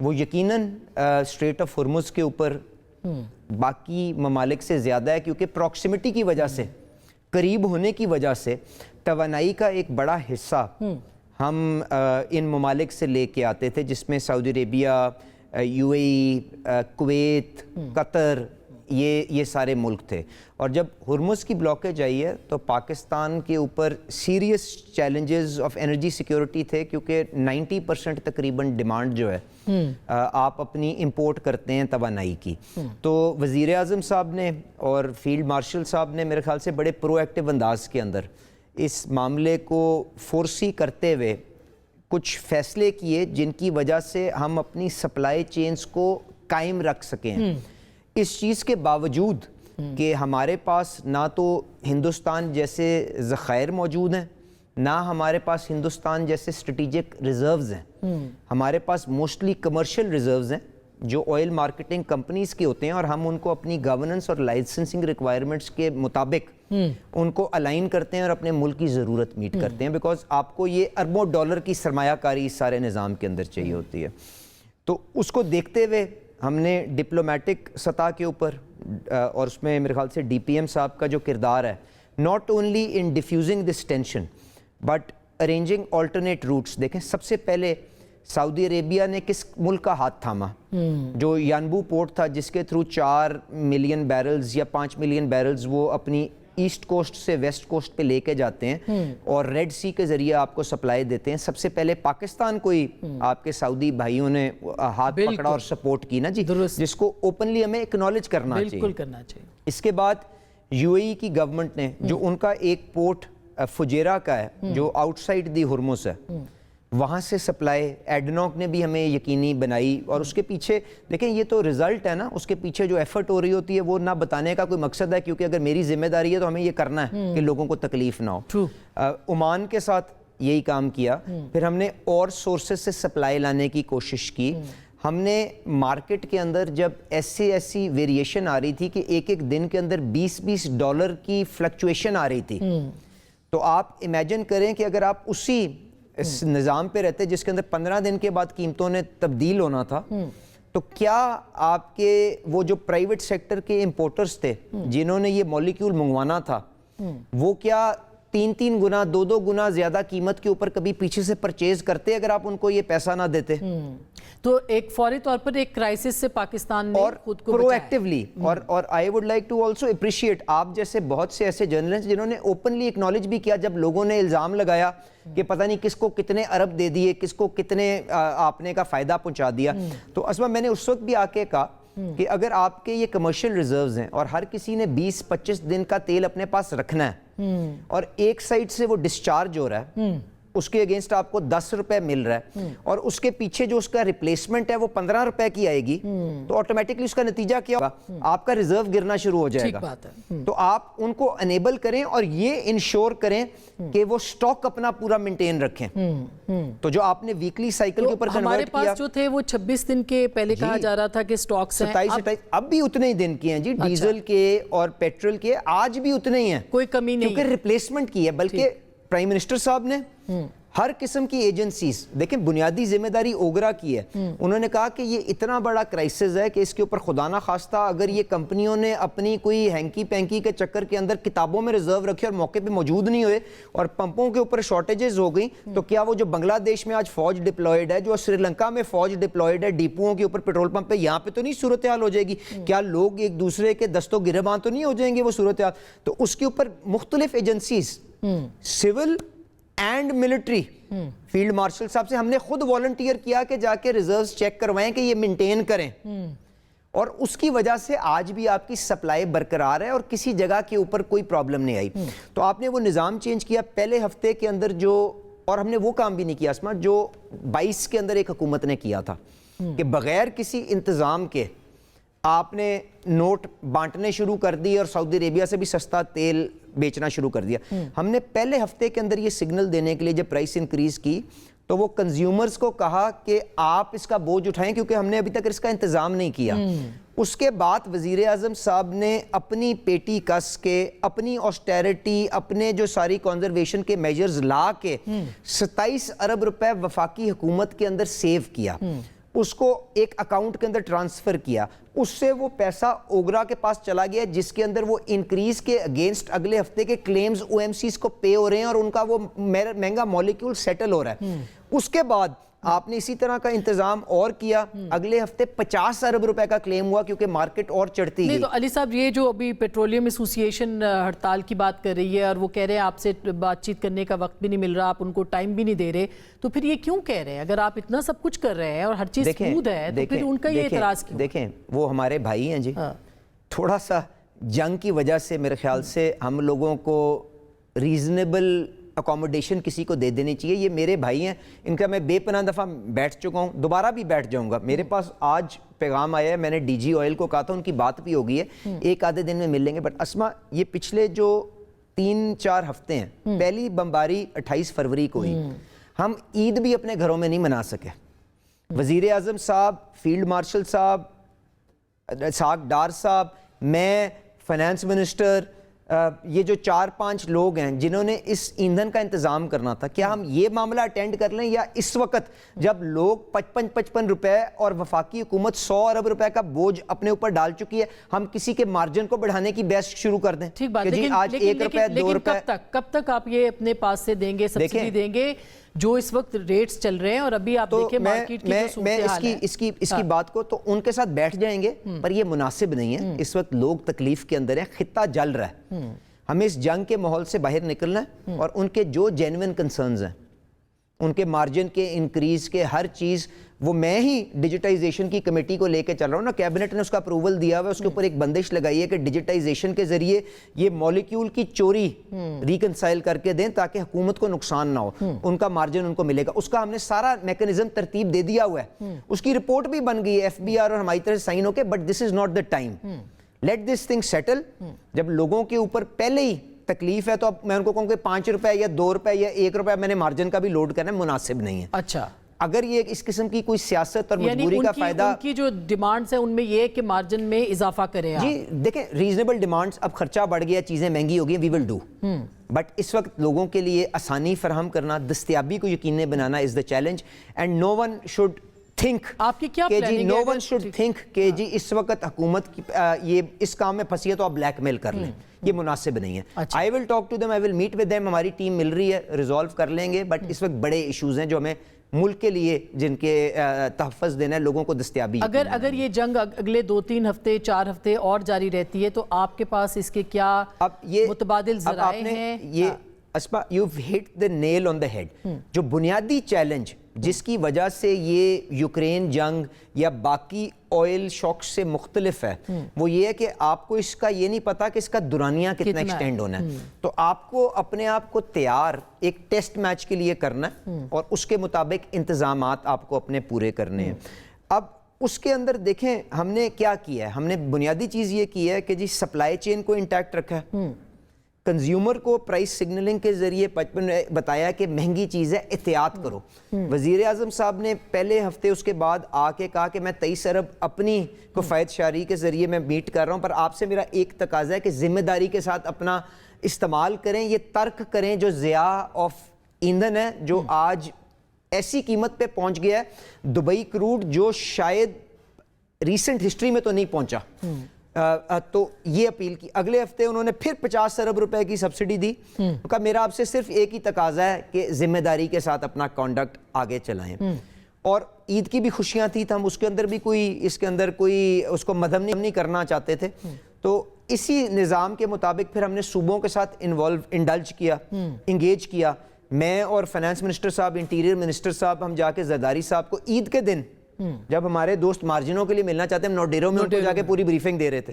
وہ یقیناً street of Hormuz کے اوپر باقی ممالک سے زیادہ ہے، کیونکہ پراکسیمٹی کی وجہ سے، قریب ہونے کی وجہ سے توانائی کا ایک بڑا حصہ ہم ان ممالک سے لے کے آتے تھے، جس میں سعودی عربیہ، یو اے ای، کویت، قطر، یہ سارے ملک تھے. اور جب ہرمز کی بلاکیج آئی ہے تو پاکستان کے اوپر serious challenges of energy security تھے، کیونکہ 90% تقریباً ڈیمانڈ جو ہے آپ اپنی امپورٹ کرتے ہیں توانائی کی. تو وزیر اعظم صاحب نے اور فیلڈ مارشل صاحب نے میرے خیال سے بڑے پرو ایکٹیو انداز کے اندر اس معاملے کو فورسی کرتے ہوئے کچھ فیصلے کیے، جن کی وجہ سے ہم اپنی سپلائی چینز کو قائم رکھ سکیں. اس چیز کے باوجود کہ ہمارے پاس نہ تو ہندوستان جیسے ذخائر موجود ہیں، نہ ہمارے پاس ہندوستان جیسے اسٹریٹجک ریزروز ہیں، ہمارے پاس موسٹلی کمرشل ریزروز ہیں جو آئل مارکیٹنگ کمپنیز کے ہوتے ہیں، اور ہم ان کو اپنی گورننس اور لائسنسنگ ریکوائرمنٹس کے مطابق ان کو الائن کرتے ہیں اور اپنے ملک کی ضرورت میٹ کرتے ہیں، بیکاز آپ کو یہ اربوں ڈالر کی سرمایہ کاری اس سارے نظام کے اندر چاہیے ہوتی ہے. تو اس کو دیکھتے ہوئے ہم نے ڈپلومیٹک سطح کے اوپر، اور اس میں میرے خیال سے ڈی پی ایم صاحب کا جو کردار ہے، not only in defusing this tension but arranging alternate routes. دیکھیں سب سے پہلے سعودی عربیہ نے کس ملک کا ہاتھ تھاما؟ جو یانبو پورٹ تھا، جس کے تھرو 4 ملین بیرلز یا 5 ملین بیرلز وہ اپنی ایسٹ کوسٹ سے ویسٹ کوسٹ پہ لے کے جاتے ہیں اور ریڈ سی کے ذریعے آپ کو سپلائی دیتے ہیں. سب سے پہلے پاکستان کو ہی آپ کے سعودی بھائیوں نے ہاتھ پکڑا اور سپورٹ کی نا جی، جس کو اوپنلی ہمیں اکنالج کرنا چاہیے. اس کے بعد یو اے ای کی گورنمنٹ نے، جو ان کا ایک پورٹ فجیرہ کا ہے جو آؤٹ سائڈ دی ہرمز ہے، وہاں سے سپلائی ایڈنوک نے بھی ہمیں یقینی بنائی. اور اس کے پیچھے دیکھیں یہ تو رزلٹ ہے نا، اس کے پیچھے جو ایفرٹ ہو رہی ہوتی ہے وہ نہ بتانے کا کوئی مقصد ہے، کیونکہ اگر میری ذمہ داری ہے تو ہمیں یہ کرنا ہے کہ لوگوں کو تکلیف نہ ہو. عمان کے ساتھ یہی کام کیا. پھر ہم نے اور سورسز سے سپلائی لانے کی کوشش کی. ہم نے مارکیٹ کے اندر جب ایسی ویریشن آ رہی تھی کہ ایک دن کے اندر $20 کی فلکچویشن آ رہی تھی، تو آپ امیجن کریں کہ اگر آپ اسی اس نظام پہ رہتے جس کے اندر 15 دن کے بعد قیمتوں نے تبدیل ہونا تھا، تو کیا آپ کے وہ جو پرائیویٹ سیکٹر کے امپورٹرز تھے جنہوں نے یہ مولیکیول منگوانا تھا، وہ کیا 3 گنا 2 گنا زیادہ قیمت کے اوپر کبھی پیچھے سے پرچیز کرتے اگر آپ ان کو یہ پیسہ نہ دیتے؟ تو ایک فوری طور پر ایک کرائسس سے پاکستان نے خود کو پرو ایکٹیولی اور I would like to also appreciate آپ جیسے بہت سے ایسے جرنلسٹ جنہوں نے اوپنلی ایکنالج بھی کیا جب لوگوں نے الزام لگایا کہ پتہ نہیں کس کو کتنے ارب دے دیے، کس کو کتنے آپ نے کا فائدہ پہنچا دیا. تو اسما میں نے اس وقت بھی آ کے کہا کہ اگر آپ کے یہ کمرشل ریزروز ہیں اور ہر کسی نے 20-25 دن کا تیل اپنے پاس رکھنا ہے اور ایک سائڈ سے وہ ڈسچارج ہو رہا ہے، اس کے اگینسٹ آپ کو 10 روپے مل رہا ہے اور اس کے پیچھے جو اس کا ریپلیسمنٹ ہے وہ 15 روپے کی آئے گی، تو آٹومیٹکلی اس کا نتیجہ کیا ہوگا؟ آپ کا ریزرو گرنا شروع ہو جائے گا. تو آپ ان کو انیبل کریں اور یہ انشور کریں کہ وہ سٹاک اپنا پورا مینٹین رکھیں. تو جو آپ نے ویکلی سائیکل کے اوپر ہمارے پاس جو تھے وہ 26 دن کے پہلے کہا جا رہا تھا کہ سٹاکس ہیں، 27 اب بھی اتنے ہی دن کے ہیں جی، ڈیزل کے اور پیٹرول کے آج بھی اتنے ہی ہیں، کوئی کمی نہیں، کیونکہ ریپلیسمنٹ کی ہے. بلکہ پرائم منسٹر صاحب نے ہر قسم کی ایجنسیز، دیکھیں بنیادی ذمہ داری اوگرا کی ہے، انہوں نے کہا کہ یہ اتنا بڑا کرائسس ہے کہ اس کے اوپر خدا نہ خواستہ اگر یہ کمپنیوں نے اپنی کوئی ہینکی پینکی کے چکر کے اندر کتابوں میں ریزرو رکھے اور موقع پہ موجود نہیں ہوئے اور پمپوں کے اوپر شارٹیجز ہو گئی، تو کیا وہ جو بنگلہ دیش میں آج فوج ڈپلائیڈ ہے، جو سری لنکا میں فوج ڈپلائیڈ ہے ڈیپوؤں کے اوپر پیٹرول پمپ پہ، یہاں پہ تو نہیں صورتحال ہو جائے گی؟ کیا لوگ ایک دوسرے کے دست و گریباں تو نہیں ہو جائیں گے وہ صورتحال؟ تو اس کے اوپر مختلف agencies, civil and military, field marshal صاحب سے ہم نے خود والنٹیئر کیا کہ جا کے ریزروز چیک کروائیں کہ یہ مینٹین کریں، اور اس کی وجہ سے آج بھی آپ کی سپلائی برقرار ہے اور کسی جگہ کے اوپر کوئی پرابلم نہیں آئی. تو آپ نے وہ نظام چینج کیا پہلے ہفتے کے اندر جو، اور ہم نے وہ کام بھی نہیں کیا اسما جو 22 کے اندر ایک حکومت نے کیا تھا کہ بغیر کسی انتظام کے آپ نے نوٹ بانٹنے شروع کر دی اور سعودی عربیہ سے بھی سستا تیل بیچنا شروع کر دیا. ہم نے پہلے ہفتے کے اندر یہ سگنل دینے کے لیے جب پرائس انکریز کی تو وہ کنزیومرز کو کہا کہ آپ اس کا بوجھ اٹھائیں کیونکہ ہم نے ابھی تک اس کا انتظام نہیں کیا. اس کے بعد وزیر اعظم صاحب نے اپنی پیٹی کس کے، اپنی آسٹیرٹی، اپنے جو ساری کنزرویشن کے میجرز لا کے 27 ارب روپے وفاقی حکومت کے اندر سیو کیا. اس کو ایک اکاؤنٹ کے اندر ٹرانسفر کیا, اس سے وہ پیسہ اوگرا کے پاس چلا گیا جس کے اندر وہ انکریز کے اگینسٹ اگلے ہفتے کے کلیمز او ایم سیز کو پے ہو رہے ہیں اور ان کا وہ مہنگا مالیکیول سیٹل ہو رہا ہے. اس کے بعد آپ نے اسی طرح کا انتظام اور کیا, اگلے ہفتے 50 ارب روپے کا کلیم ہوا کیونکہ مارکیٹ اور چڑھتی گئی. تو علی صاحب یہ جو ابھی پیٹرولیم ایسوسی ایشن ہڑتال کی بات کر رہی ہے اور وہ کہہ رہے ہیں آپ سے بات چیت کرنے کا وقت بھی نہیں مل رہا, آپ ان کو ٹائم بھی نہیں دے رہے, تو پھر یہ کیوں کہہ رہے ہیں؟ اگر آپ اتنا سب کچھ کر رہے ہیں اور ہر چیز سمودھ ہے تو پھر ان کا یہ اعتراض کیوں؟ دیکھیں وہ ہمارے بھائی ہیں جی, تھوڑا سا جنگ کی وجہ سے میرے خیال سے ہم لوگوں کو ریزنیبل اکوموڈیشن کسی کو دے دینی چاہیے. یہ میرے بھائی ہیں, ان کا میں بے پناہ دفعہ بیٹھ چکا ہوں, دوبارہ بھی بیٹھ جاؤں گا. میرے پاس آج پیغام آیا ہے, میں نے ڈی جی آئل کو کہا تھا, ان کی بات بھی ہو گئی ہے, ایک آدھے دن میں مل لیں گے. بٹ اسما یہ پچھلے جو 3-4 ہفتے ہیں, پہلی بمباری 28 فروری کو ہوئی, ہم عید بھی اپنے گھروں میں نہیں منا سکے. وزیر اعظم صاحب, فیلڈ مارشل صاحب, اسحاق ڈار صاحب, میں, فائنانس منسٹر, یہ جو 4-5 لوگ ہیں جنہوں نے اس ایندھن کا انتظام کرنا تھا, کیا ہم یہ معاملہ اٹینڈ کر لیں, یا اس وقت جب لوگ 55 روپے اور وفاقی حکومت 100 ارب روپے کا بوجھ اپنے اوپر ڈال چکی ہے, ہم کسی کے مارجن کو بڑھانے کی بحث شروع کر دیں ٹھیک بات, کہ جی آج 1 روپے 2 روپے. کب تک آپ یہ اپنے پاس سے دیں گے, سبسڈی دیں گے جو اس وقت ریٹس چل رہے ہیں؟ اور ابھی آپ دیکھیں مارکیٹ کی جو صورتحال ہے, اس کی بات کو تو ان کے ساتھ بیٹھ جائیں گے, پر یہ مناسب نہیں ہے. اس وقت لوگ تکلیف کے اندر ہیں, خطہ جل رہا ہے, ہمیں اس جنگ کے ماحول سے باہر نکلنا ہے, اور ان کے جو جینوئن کنسرنز ہیں, ان کے مارجن کے انکریز کے ہر چیز, وہ میں ہی ڈیجیٹائزیشن کی کمیٹی کو لے کے چل رہا ہوں نا, کیبنٹ نے اس کا اپروول دیا ہوا ہے, اس کے اوپر ایک بندش لگائی ہے کہ ڈیجیٹائزیشن کے ذریعے یہ مالیکیول کی چوری ریکنسائل کر کے دیں تاکہ حکومت کو نقصان نہ ہو, ان کا مارجن ان کو ملے گا. اس کا ہم نے سارا میکنزم ترتیب دے دیا ہوا ہے, اس کی رپورٹ بھی بن گئی ہے ایف بی آر اور ہماری طرف سائن ہو کے. But this is not the time, let this thing settle. جب لوگوں کے اوپر پہلے ہی تکلیف ہے تو اب میں ان کو کہوں کہ 5 روپے یا 2 روپے یا 1 روپے میں نے مارجن کا بھی لوڈ کرنا ہے, مناسب نہیں ہے. اچھا, اگر یہ اس قسم کی کوئی سیاست اور مجبوری کا فائدہ, ان کی جو ڈیمانڈز ہیں ان میں یہ ہے کہ مارجن میں اضافہ کریں آپ. جی دیکھیں ریزنیبل ڈیمانڈز, اب خرچہ بڑھ گیا, چیزیں مہنگی ہو گئی, وی ول ڈو. بٹ اس وقت لوگوں کے لیے آسانی فراہم کرنا, دستیابی کو یقینی بنانا is the challenge. And no one should think آپ کی کیا کہ جی پلاننگ نو ہے؟ ون شوڈ تھنک کہ جی اس وقت حکومت یہ اس کام میں پھنسی ہے تو آپ بلیک میل کر لیں, یہ مناسب نہیں ہے. I will talk to them, I will meet with them, ہماری ٹیم مل رہی ہے, ریزالو کر لیں گے. بٹ اس وقت بڑے ایشوز ہیں جو ہمیں ملک کے لیے, جن کے تحفظ دینا ہے, لوگوں کو دستیابی. اگر یہ جنگ اگلے 2-3 ہفتے 4 ہفتے اور جاری رہتی ہے تو آپ کے پاس اس کے کیا متبادل ذرائع ہیں؟ یہ اسما you've hit the nail on the head. جو بنیادی چیلنج جس کی وجہ سے یہ یوکرین جنگ یا باقی آئل شاک سے مختلف ہے, وہ یہ ہے کہ آپ کو اس کا یہ نہیں پتا کہ اس کا دورانیہ کتنا ایکسٹینڈ ہونا ہے. تو آپ کو اپنے آپ کو تیار ایک ٹیسٹ میچ کے لیے کرنا ہے, اور اس کے مطابق انتظامات آپ کو اپنے پورے کرنے ہیں. اب اس کے اندر دیکھیں ہم نے کیا کیا ہے, ہم نے بنیادی چیز یہ کی ہے کہ جی سپلائی چین کو انٹیکٹ رکھا ہے, کنزیومر کو پرائس سگنلنگ کے ذریعے بتایا کہ مہنگی چیز ہے, احتیاط کرو. وزیر اعظم صاحب نے پہلے ہفتے اس کے بعد آ کے کہا کہ میں 23 ارب اپنی کفایت شعری کے ذریعے میں میٹ کر رہا ہوں, پر آپ سے میرا ایک تقاضا ہے کہ ذمہ داری کے ساتھ اپنا استعمال کریں, یہ ترک کریں جو ضیاع آف ایندھن ہے جو آج ایسی قیمت پہ پہنچ گیا ہے, دبئی کروڈ جو شاید ریسنٹ ہسٹری میں تو نہیں پہنچا. تو یہ اپیل کی. اگلے ہفتے انہوں نے پھر 50 ارب روپے کی سبسڈی دی. کہا میرا آپ سے صرف ایک ہی تقاضا ہے کہ ذمہ داری کے ساتھ اپنا کانڈکٹ آگے چلائیں. اور عید کی بھی خوشیاں تھیں, تو ہم اس کے اندر بھی اس کے اندر کوئی اس کو مدھم نہیں کرنا چاہتے تھے. تو اسی نظام کے مطابق پھر ہم نے صوبوں کے ساتھ انڈلج کیا, انگیج کیا. میں اور فائنانس منسٹر صاحب, انٹیریئر منسٹر صاحب, ہم جا کے زرداری صاحب کو عید کے دن جب ہمارے دوست مارجنوں کے لیے ملنا چاہتے ہیں, ہم نوڈیرو میں ان کو جا کے پوری بریفنگ دے رہے تھے.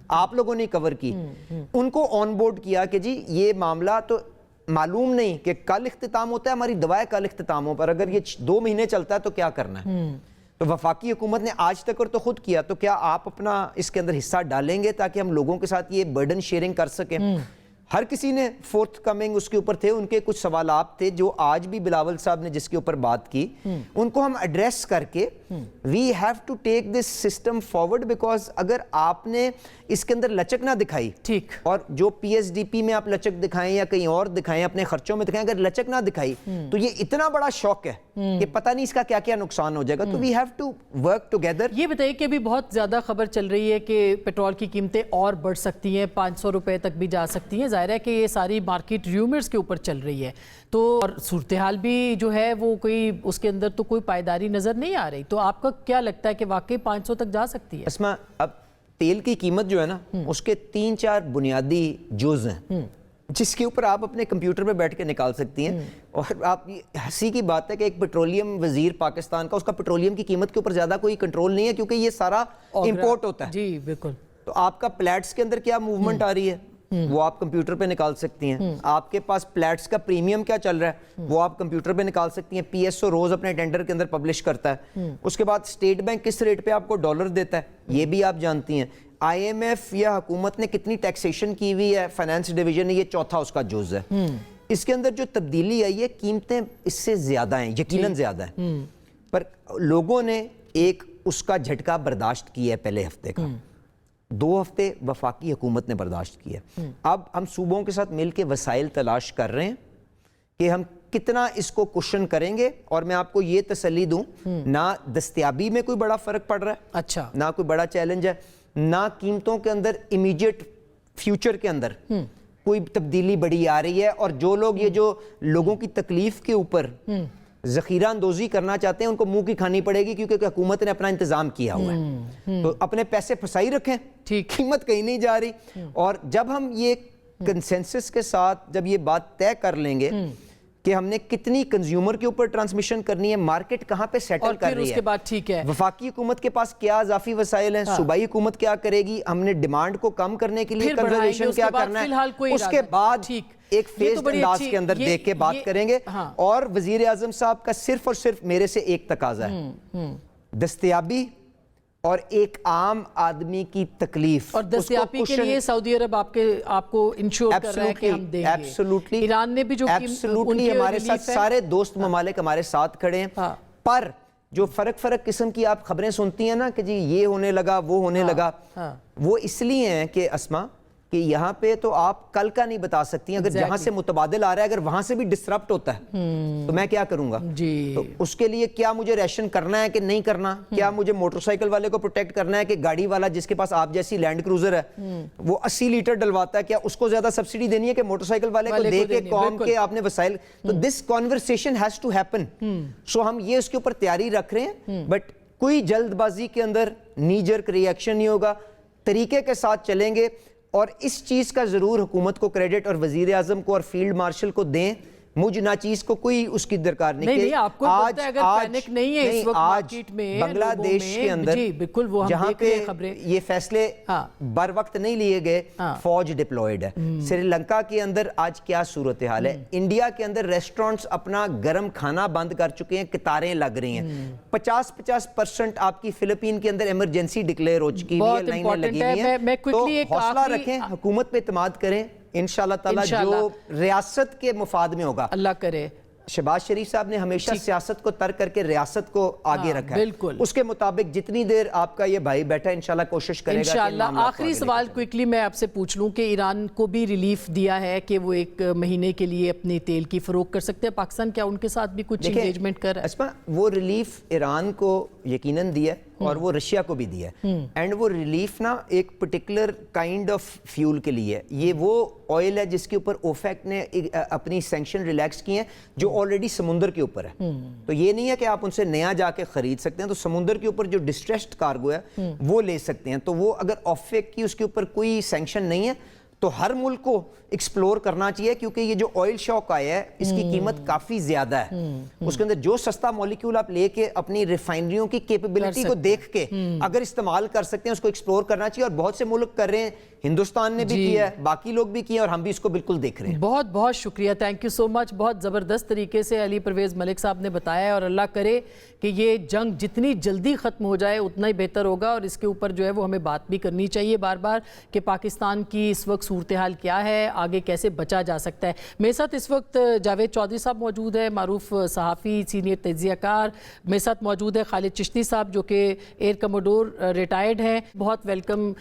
آپ لوگوں نے کور کی, ان کو آن بورڈ کیا کہ جی یہ معاملہ تو معلوم نہیں کہ کل اختتام ہوتا ہے, ہماری دوائیں کل اختتام ہو, پر اگر یہ 2 مہینے چلتا ہے تو کیا کرنا ہے. تو وفاقی حکومت نے آج تک اور تو خود کیا, تو کیا آپ اپنا اس کے اندر حصہ ڈالیں گے تاکہ ہم لوگوں کے ساتھ یہ برڈن شیئرنگ کر سکیں. ہر کسی نے فورتھ کمنگ اس کے اوپر تھے, ان کے کچھ سوالات تھے جو آج بھی بلاول صاحب نے جس کے اوپر بات کی, ان کو ہم ایڈریس کر کے we have to take this system forward, because اگر آپ نے اس کے اندر لچک نہ دکھائی, ٹھیک, اور جو پی ایس ڈی پی میں آپ لچک دکھائیں یا کہیں اور دکھائیں, اپنے خرچوں میں دکھائیں, اگر لچک نہ دکھائی تو یہ اتنا بڑا شوق ہے کہ پتہ نہیں اس کا کیا کیا نقصان ہو جائے گا. تو we have to work together. یہ بتائیے کہ ابھی بہت زیادہ خبر چل رہی ہے کہ پیٹرول کی قیمتیں اور بڑھ سکتی ہیں, 500 روپے تک بھی جا سکتی ہیں. ظاہر ہے کہ یہ ساری مارکیٹ ریومرز کے اوپر چل رہی ہے, تو اور صورتحال بھی جو ہے وہ کوئی اس کے اندر تو کوئی پائیداری نظر نہیں آ رہی. تو آپ کا کیا لگتا ہے کہ واقعی 500 تک جا سکتی ہے؟ اسما, اب تیل کی قیمت جو ہے نا, اس کے 3-4 بنیادی جز ہیں جس کے اوپر آپ اپنے کمپیوٹر پہ بیٹھ کے نکال سکتی ہیں. اور آپ, ہنسی کی بات ہے کہ ایک پیٹرولیم وزیر پاکستان کا, اس کا پیٹرولیم کی قیمت کے اوپر زیادہ کوئی کنٹرول نہیں ہے کیونکہ یہ سارا امپورٹ ہوتا ہے. جی بالکل. تو آپ کا پلیٹس کے اندر کیا موومنٹ آ رہی ہے وہ آپ کمپیوٹر پہ نکال سکتی ہیں. آپ کے پاس پلیٹس کا پریمیم کیا چل رہا ہے وہ آپ کمپیوٹر پہ نکال سکتی ہیں. پی ایس او روز اپنے ٹینڈر کے اندر پبلش کرتا ہے. اس کے بعد اسٹیٹ بینک کس ریٹ پہ آپ کو ڈالر دیتا ہے یہ بھی آپ جانتی ہیں. آئی ایم ایف یا حکومت نے کتنی ٹیکسیشن کی ہوئی ہے, فائنانس ڈویژن نے, یہ چوتھا اس کا جز ہے. اس کے اندر جو تبدیلی آئی ہے, قیمتیں اس سے زیادہ ہیں, یقیناً زیادہ ہیں, پر لوگوں نے ایک اس کا جھٹکا برداشت کیا ہے. پہلے ہفتے کا 2 ہفتے وفاقی حکومت نے برداشت کیا. اب ہم صوبوں کے ساتھ مل کے وسائل تلاش کر رہے ہیں کہ ہم کتنا اس کو کوشن کریں گے. اور میں آپ کو یہ تسلی دوں, نہ دستیابی میں کوئی بڑا فرق پڑ رہا ہے, اچھا, نہ کوئی بڑا چیلنج ہے, نہ قیمتوں کے اندر امیڈیٹ فیوچر کے اندر کوئی تبدیلی بڑی آ رہی ہے. اور جو لوگ یہ جو لوگوں کی تکلیف کے اوپر ذخیرہ اندوزی کرنا چاہتے ہیں ان کو منہ کی کھانی پڑے گی کیونکہ حکومت نے اپنا انتظام کیا ہوا ہے. تو اپنے پیسے پھنسائی رکھیں, قیمت کہیں نہیں جا رہی. اور جب ہم یہ کنسنسس کے ساتھ جب یہ بات طے کر لیں گے کہ ہم نے کتنی کنزیومر کے اوپر ٹرانسمیشن کرنی ہے, مارکیٹ کہاں پہ سیٹل کر رہی ہے, اس کے بعد ٹھیک ہے وفاقی حکومت کے پاس کیا اضافی وسائل ہیں, صوبائی حکومت کیا کرے گی, ہم نے ڈیمانڈ کو کم کرنے کے لیے کنزرویشن کیا کرنا ہے, اس کے بعد ایک فیزڈ انداز کے اندر دیکھ کے بات کریں گے. اور وزیر اعظم صاحب کا صرف اور صرف میرے سے ایک تقاضا ہے, دستیابی اور ایک عام آدمی کی تکلیف, اور دستیابی کے لیے سعودی عرب آپ کو انشور کر رہا ہے کہ ہم دیں گے. ایران نے بھی جو ہمارے ساتھ سارے دوست ممالک ہمارے ساتھ کھڑے ہیں. پر جو فرق قسم کی آپ خبریں سنتی ہیں نا کہ جی یہ ہونے لگا وہ ہونے لگا, وہ اس لیے ہیں کہ اسما کہ یہاں پہ تو آپ کل کا نہیں بتا سکتی ہیں. اگر جہاں سے متبادل آ رہا ہے اگر وہاں سے بھی ڈسرپٹ ہوتا ہے تو میں کیا کروں گا؟ تو اس کے لیے کیا مجھے ریشن کرنا ہے کہ نہیں کرنا, کیا مجھے موٹر سائیکل والے کو پروٹیکٹ کرنا ہے کہ گاڑی والا جس کے پاس آپ جیسی لینڈ کروزر ہے وہ 80 لیٹر ڈلواتا ہے, کیا اس کو زیادہ سبسڈی دینی ہے کہ موٹر سائیکل والے کو دے کے قوم کے آپ نے وسائل. تو this conversation has to happen. So ہم یہ اس کے اوپر تیاری رکھ رہے ہیں, بٹ کوئی جلد بازی کے اندر نی جرک ری ایکشن نہیں ہوگا, طریقے کے ساتھ چلیں گے. اور اس چیز کا ضرور حکومت کو کریڈٹ اور وزیر اعظم کو اور فیلڈ مارشل کو دیں, مجھ ناچیز کو کوئی اس کی درکار نہیں. آپ کو پتہ ہے اگر پینک نہیں ہے اس وقت مارکیٹ میں, بنگلہ دیش کے اندر جہاں پہ یہ فیصلے بر وقت نہیں لیے گئے, فوج ڈپلوئڈ ہے. سری لنکا کے اندر آج کیا صورتحال ہے, انڈیا کے اندر ریسٹورنٹس اپنا گرم کھانا بند کر چکے ہیں, قطاریں لگ رہی ہیں. 50% آپ کی فلپین کے اندر ایمرجنسی ڈکلیئر ہو چکی ہے, لائنیں لگی ہوئی ہیں. تو حوصلہ رکھیں, حکومت پہ اعتماد کریں, انشاءاللہ تعالیٰ جو ریاست کے مفاد میں ہوگا. اللہ کرے. شہباز شریف صاحب نے ہمیشہ سیاست کو ترک کر کے ریاست کو آگے رکھا ہے, اس کے مطابق جتنی دیر آپ کا یہ بھائی بیٹھا انشاءاللہ کوشش کرے گا. انشاءاللہ. آخری سوال کوئکلی میں آپ سے پوچھ لوں کہ ایران کو بھی ریلیف دیا ہے کہ وہ 1 مہینے کے لیے اپنی تیل کی فروخت کر سکتے ہیں, پاکستان کیا ان کے ساتھ بھی کچھ انگیجمنٹ کر رہا ہے؟ اسما, وہ ریلیف ایران کو یقیناً دیا ہے اور وہ رشیا کو بھی دیا ہے. اینڈ وہ ریلیف نا ایک پرٹیکولر کائنڈ آف فیول کے لیے, یہ وہ آئل ہے جس کے اوپر اوفیک نے اپنی سینکشن ریلیکس کی ہیں جو آلریڈی سمندر کے اوپر ہے. تو یہ نہیں ہے کہ آپ ان سے نیا جا کے خرید سکتے ہیں, تو سمندر کے اوپر جو ڈسٹریسڈ کارگو ہے وہ لے سکتے ہیں. تو وہ اگر اوفیک کی اس کے اوپر کوئی سینکشن نہیں ہے تو ہر ملک کو ایکسپلور کرنا چاہیے, کیونکہ یہ جو آئل شاک آیا ہے اس کی قیمت کافی زیادہ ہے. اس کے اندر جو سستا مولیکیول آپ لے کے اپنی ریفائنریوں کی کیپیبلٹی کو دیکھ کے اگر استعمال کر سکتے ہیں اس کو ایکسپلور کرنا چاہیے. اور بہت سے ملک کر رہے ہیں, ہندوستان نے بھی کیا ہے, باقی لوگ بھی کیا, اور ہم بھی اس کو بالکل دیکھ رہے ہیں. بہت بہت شکریہ, تھینک یو سو مچ. بہت زبردست طریقے سے علی پرویز ملک صاحب نے بتایا ہے, اور اللہ کرے کہ یہ جنگ جتنی جلدی ختم ہو جائے اتنا ہی بہتر ہوگا. اور اس کے اوپر جو ہے وہ ہمیں بات بھی کرنی چاہیے بار بار کہ پاکستان کی اس وقت صورتحال کیا ہے, آگے کیسے بچا جا سکتا ہے. میرے ساتھ اس وقت جاوید چودھری صاحب موجود ہے, معروف صحافی, سینئر تجزیہ کار. میرے ساتھ موجود ہے خالد چشتی صاحب جو کہ ایئر کموڈور ریٹائرڈ ہیں. بہت ویلکم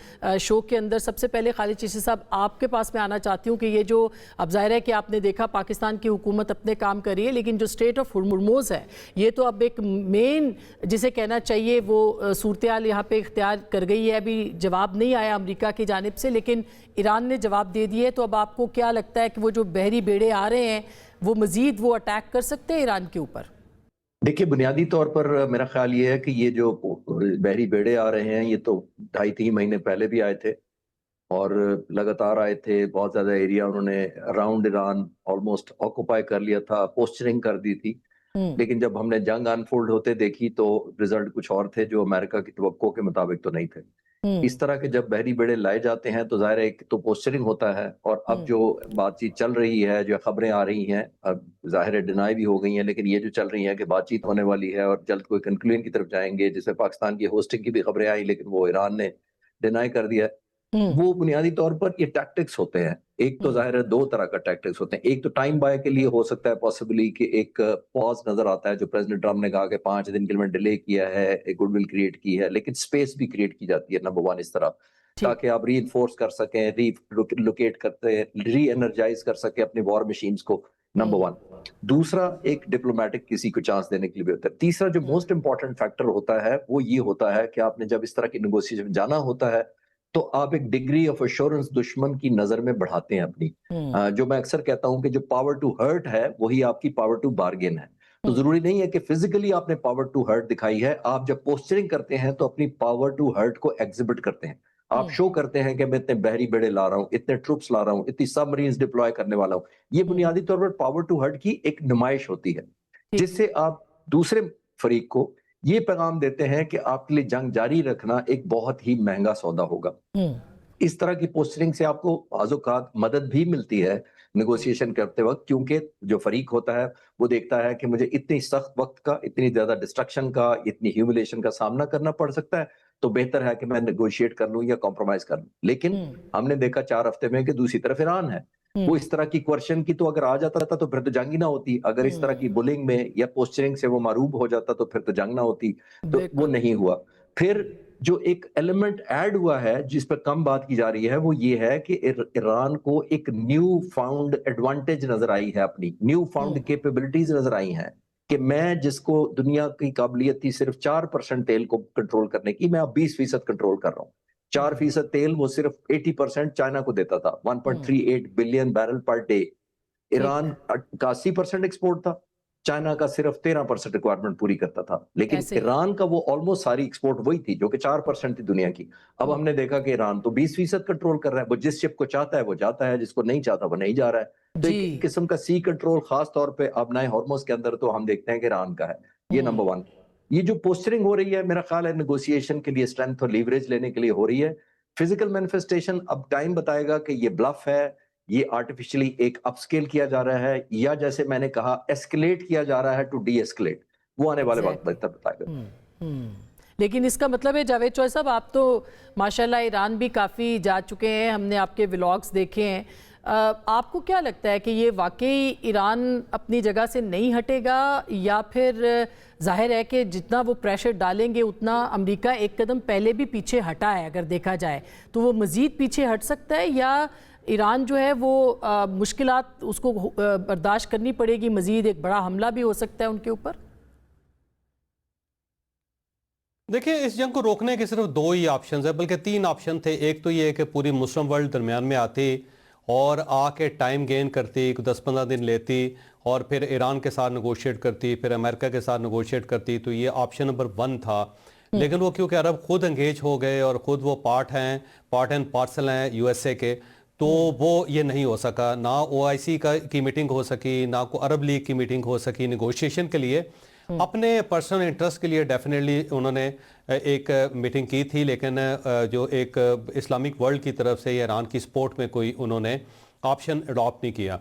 شو کے اندر. سب سے پہلے خالد چشتی صاحب, آپ کے پاس میں آنا چاہتی ہوں کہ یہ جو اب ظاہر ہے کہ آپ نے دیکھا پاکستان کی حکومت اپنے کام کر رہی ہے, لیکن جو اسٹیٹ آف ہرمز ہے یہ تو اب ایک مین جسے کہنا چاہیے وہ صورتحال یہاں پہ اختیار کر گئی ہے. ابھی جواب نہیں آیا امریکہ کی جانب سے, لیکن ایران نے جواب دے دیے. تو اب آپ کو کیا لگتا ہے کہ وہ جو بحری بیڑے آ رہے ہیں وہ مزید وہ اٹیک کر سکتے ہیں ایران کے اوپر؟ دیکھیے, بنیادی طور پر میرا خیال یہ ہے کہ یہ جو بحری بیڑے آ رہے ہیں یہ تو 2.5-3 مہینے پہلے بھی آئے تھے اور لگاتار آئے تھے. بہت زیادہ ایریا انہوں نے اراؤنڈ ایران آلموسٹ آکوپائی کر لیا تھا, پوسچرنگ کر دی تھی. لیکن جب ہم نے جنگ انفولڈ ہوتے دیکھی تو رزلٹ کچھ اور تھے جو امریکہ کی توقع کے مطابق تو نہیں تھے. اس طرح کے جب بحری بیڑے لائے جاتے ہیں تو ظاہر ہے ایک تو پوسچرنگ ہوتا ہے, اور اب جو بات چیت چل رہی ہے, جو خبریں آ رہی ہیں, اب ظاہر ہے ڈینائی بھی ہو گئی ہیں, لیکن یہ جو چل رہی ہیں کہ بات چیت ہونے والی ہے اور جلد کوئی کنکلوژن کی طرف جائیں گے, جس میں پاکستان کی ہوسٹنگ کی بھی خبریں آئیں لیکن وہ ایران نے ڈینائی کر دیا. وہ بنیادی طور پر یہ ٹیکٹکس ہوتے ہیں. ایک تو ظاہر ہے 2 طرح کا ٹیکٹکس ہوتے ہیں. ایک تو ٹائم بائی کے لیے ہو سکتا ہے پاسبلی کہ ایک پاز نظر آتا ہے, جو پریزیڈنٹ ٹرمپ نے کہا کہ 5 دن کے لیے ڈیلے کیا ہے, ایک گڈ ول کریٹ کی ہے, لیکن سپیس بھی کریٹ کی جاتی ہے نمبر 1 اس طرح, تاکہ آپ ری انفورس کر سکیں, ری لوکیٹ کرتے, ری انرجائز کر سکیں اپنی وار مشینز کو, نمبر 1. دوسرا ایک ڈپلومیٹک کسی کو چانس دینے کے لیے بھی ہوتا ہے. تیسرا جو موسٹ امپورٹنٹ فیکٹر ہوتا ہے وہ یہ ہوتا ہے کہ آپ نے جب اس طرح کی نیگوسیشن جانا ہوتا ہے تو آپ ایک ڈگری آف ایشورنس دشمن کی نظر میں بڑھاتے ہیں اپنی. جو میں اکثر کہتا ہوں کہ جو پاور ٹو ہرٹ ہے وہی آپ کی پاور ٹو بارگین ہے. تو ضروری نہیں ہے کہ فزیکلی آپ نے پاور ٹو ہرٹ دکھائی ہے, آپ جب پوسچرنگ کرتے ہیں تو اپنی پاور ٹو ہرٹ کو ایگزیبٹ کرتے ہیں. آپ شو کرتے ہیں کہ میں اتنے بحری بیڑے لا رہا ہوں, اتنے ٹروپس لا رہا ہوں, اتنی سب مرینز ڈپلوائے کرنے والا ہوں. یہ بنیادی طور پر پاور ٹو ہرٹ کی ایک نمائش ہوتی ہے, جس سے آپ دوسرے فریق کو یہ پیغام دیتے ہیں کہ آپ کے لیے جنگ جاری رکھنا ایک بہت ہی مہنگا سودا ہوگا. اس طرح کی پوسچرنگ سے آپ کو بعض اوقات مدد بھی ملتی ہے نیگوسیشن کرتے وقت, کیونکہ جو فریق ہوتا ہے وہ دیکھتا ہے کہ مجھے اتنی سخت وقت کا, اتنی زیادہ ڈسٹرکشن کا, اتنی ہیوملیشن کا سامنا کرنا پڑ سکتا ہے, تو بہتر ہے کہ میں نیگوشیٹ کر لوں یا کمپرومائز کر لوں. لیکن ہم نے دیکھا 4 ہفتے میں کہ دوسری طرف ایران ہے, وہ اس طرح کی کوشچن کی تو اگر آ جاتا تھا تو پھر تو جنگ ہی نہ ہوتی. اگر اس طرح کی بلنگ میں یا پوسچرنگ سے وہ معروب ہو جاتا تو پھر تو جنگ نہ ہوتی. تو وہ نہیں ہوا. پھر جو ایک ایلیمنٹ ایڈ ہوا ہے جس پہ کم بات کی جا رہی ہے وہ یہ ہے کہ ایران کو ایک نیو فاؤنڈ ایڈوانٹیج نظر آئی ہے, اپنی نیو فاؤنڈ کیپیبلٹیز نظر آئی ہیں کہ میں جس کو دنیا کی قابلیت تھی صرف 4% تیل کو کنٹرول کرنے کی, میں اب 20% کنٹرول کر رہا ہوں. 4% تیل وہ صرف 80% چائنا کو دیتا تھا, 1.38 billion barrel per day. Iran کا 80% ایکسپورٹ تھا, چائنا کا صرف 13% ریکوائرمنٹ پوری کرتا تھا. لیکن ایران کا وہ آلموسٹ ساری ایکسپورٹ وہی تھی جو کہ 4% تھی دنیا کی. اب ہم نے دیکھا کہ ایران تو 20% کنٹرول کر رہا ہے, وہ جس شپ کو چاہتا ہے وہ جاتا ہے, جس کو نہیں چاہتا وہ نہیں جا رہا ہے. تو ایک قسم کا سی کنٹرول خاص طور پہ آبنائے ہارموز کے اندر تو ہم دیکھتے ہیں کہ ایران کا ہے. یہ نمبر 1. یہ جو پوسچرنگ ہو رہی ہے میرا خیال ہے نیگوسیشن کے لیے اسٹرینتھ اور لیوریج لینے کے لیے ہو رہی ہے. فزیکل مینیفیسٹیشن اب ٹائم بتائے گا کہ یہ بلف ہے, یہ آرٹیفیشلی ایک اپ سکیل کیا جا رہا ہے, یا جیسے میں نے کہا ایسکلیٹ کیا جا رہا ہے ٹو ڈی ایسکلیٹ. وہ آنے والے وقت بہتر بتائے گا. لیکن اس کا مطلب ہے جاوید چودھری صاحب, آپ تو ماشاءاللہ ایران بھی کافی جا چکے ہیں, ہم نے آپ کے ولاگز دیکھے ہیں. آپ کو کیا لگتا ہے کہ یہ واقعی ایران اپنی جگہ سے نہیں ہٹے گا, یا پھر ظاہر ہے کہ جتنا وہ پریشر ڈالیں گے اتنا امریکہ ایک قدم پہلے بھی پیچھے ہٹا ہے, اگر دیکھا جائے تو وہ مزید پیچھے ہٹ سکتا ہے, یا ایران جو ہے وہ مشکلات اس کو برداشت کرنی پڑے گی, مزید ایک بڑا حملہ بھی ہو سکتا ہے ان کے اوپر؟ دیکھیں, اس جنگ کو روکنے کے صرف 2 ہی آپشنز ہیں, بلکہ 3 آپشن تھے. ایک تو یہ کہ پوری مسلم ورلڈ درمیان میں آتی اور آ کے ٹائم گین کرتی, 10-15 دن لیتی اور پھر ایران کے ساتھ نیگوشیٹ کرتی, پھر امریکہ کے ساتھ نیگوشیٹ کرتی. تو یہ آپشن نمبر 1 تھا. لیکن وہ کیونکہ عرب خود انگیج ہو گئے اور خود وہ پارٹ اینڈ پارسل ہیں یو ایس اے کے, تو وہ یہ نہیں ہو سکا. نہ OIC کی میٹنگ ہو سکی, نہ کو عرب لیگ کی میٹنگ ہو سکی. نیگوشیشن کے لیے اپنے پرسنل انٹرسٹ کے لیے ڈیفینیٹلی انہوں نے ایک میٹنگ کی تھی, لیکن جو ایک اسلامک ورلڈ کی طرف سے یا ایران کی سپورٹ میں کوئی انہوں نے آپشن اڈاپٹ نہیں کیا.